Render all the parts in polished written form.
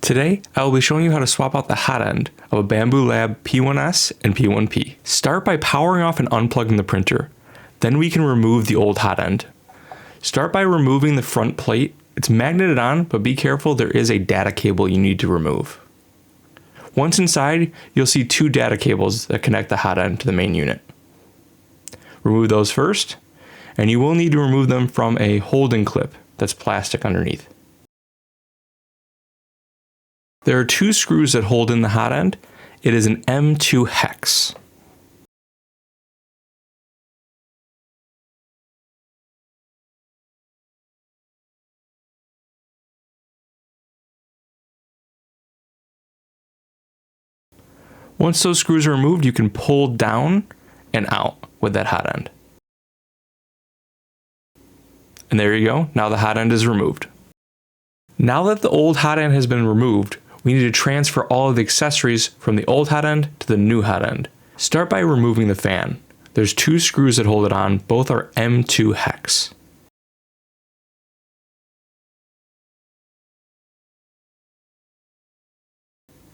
Today, I will be showing you how to swap out the hot end of a Bambu Labs P1S and P1P. Start by powering off and unplugging the printer. Then we can remove the old hot end. Start by removing the front plate. It's magneted on, but be careful, there is a data cable you need to remove. Once inside, you'll see two data cables that connect the hot end to the main unit. Remove those first, and you will need to remove them from a holding clip that's plastic underneath. There are two screws that hold in the hot end. It is an M2 hex. Once those screws are removed, you can pull down and out with that hot end. And there you go. Now the hot end is removed. Now that the old hot end has been removed, we need to transfer all of the accessories from the old hot end to the new hot end. Start by removing the fan. There's two screws that hold it on. Both are M2 hex.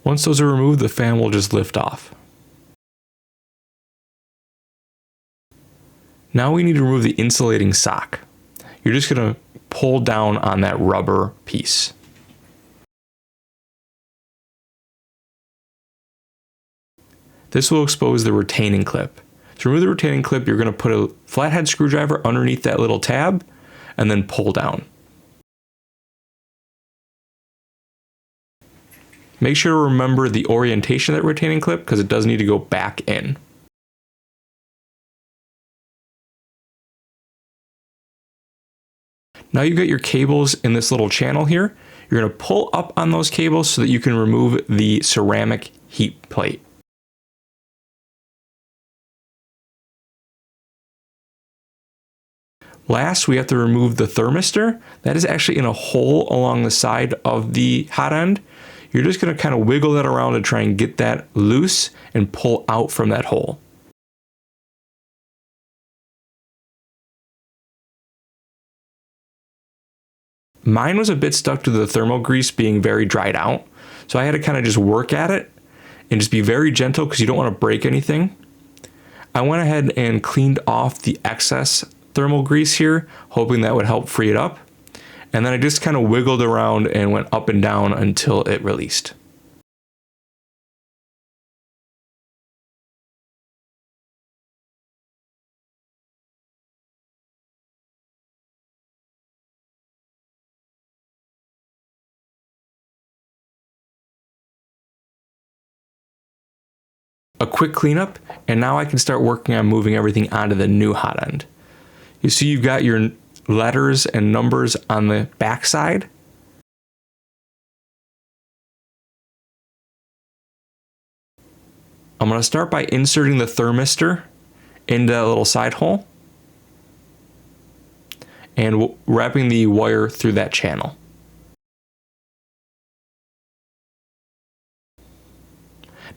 Once those are removed, the fan will just lift off. Now we need to remove the insulating sock. You're just going to pull down on that rubber piece. This will expose the retaining clip. To remove the retaining clip, you're going to put a flathead screwdriver underneath that little tab and then pull down. Make sure to remember the orientation of that retaining clip because it does need to go back in. Now you've got your cables in this little channel here. You're going to pull up on those cables so that you can remove the ceramic heat plate. Last, we have to remove the thermistor. That is actually in a hole along the side of the hot end. You're just going to kind of wiggle that around to try and get that loose and pull out from that hole. Mine was a bit stuck to the thermal grease being very dried out, so I had to kind of just work at it and just be very gentle because you don't want to break anything. I went ahead and cleaned off the excess thermal grease here, hoping that would help free it up. And then I just kind of wiggled around and went up and down until it released. A quick cleanup, and now I can start working on moving everything onto the new hot end. You see you've got your letters and numbers on the back side. I'm going to start by inserting the thermistor into that little side hole and wrapping the wire through that channel.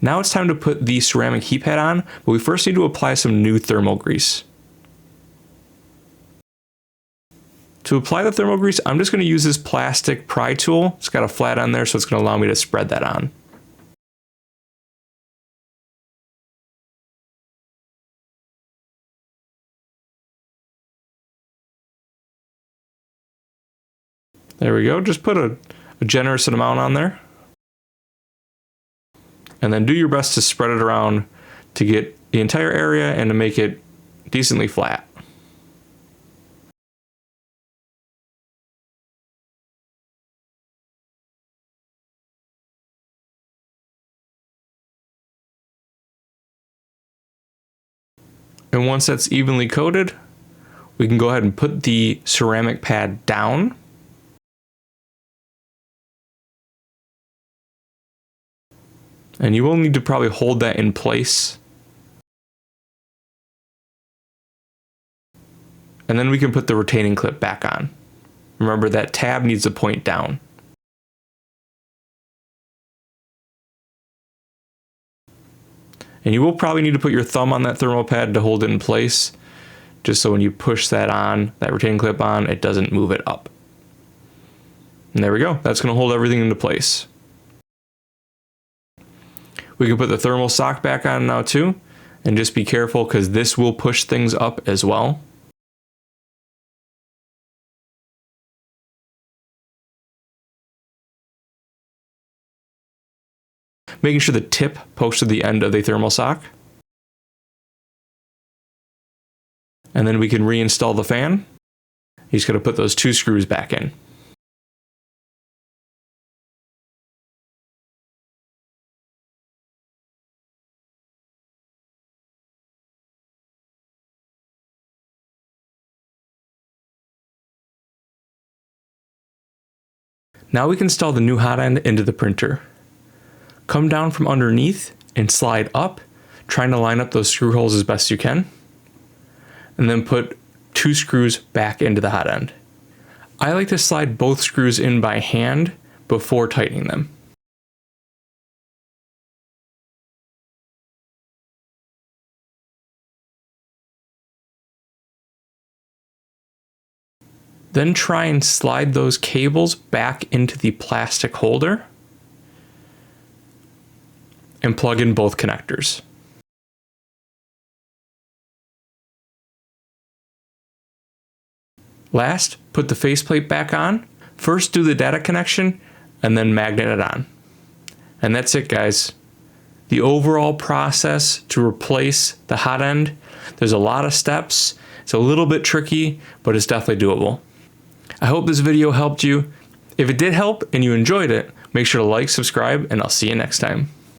Now it's time to put the ceramic heat pad on, but we first need to apply some new thermal grease. To apply the thermal grease, I'm just going to use this plastic pry tool. It's got a flat on there, so it's going to allow me to spread that on. There we go. Just put a generous amount on there. And then do your best to spread it around to get the entire area and to make it decently flat. And once that's evenly coated, we can go ahead and put the ceramic pad down. And you will need to probably hold that in place. And then we can put the retaining clip back on. Remember that tab needs to point down. And you will probably need to put your thumb on that thermal pad to hold it in place, just so when you push that on, that retaining clip on, it doesn't move it up. And there we go. That's going to hold everything into place. We can put the thermal sock back on now too, and just be careful because this will push things up as well. Making sure the tip pokes to the end of the thermal sock. And then we can reinstall the fan. You just got to put those 2 screws back in. Now we can install the new hot end into the printer. Come down from underneath and slide up, trying to line up those screw holes as best you can. And then put 2 screws back into the hot end. I like to slide both screws in by hand before tightening them. Then try and slide those cables back into the plastic holder and plug in both connectors. Last, put the faceplate back on. First do the data connection and then magnet it on. And that's it, guys. The overall process to replace the hot end, there's a lot of steps. It's a little bit tricky, but it's definitely doable. I hope this video helped you. If it did help and you enjoyed it, make sure to like, subscribe, and I'll see you next time.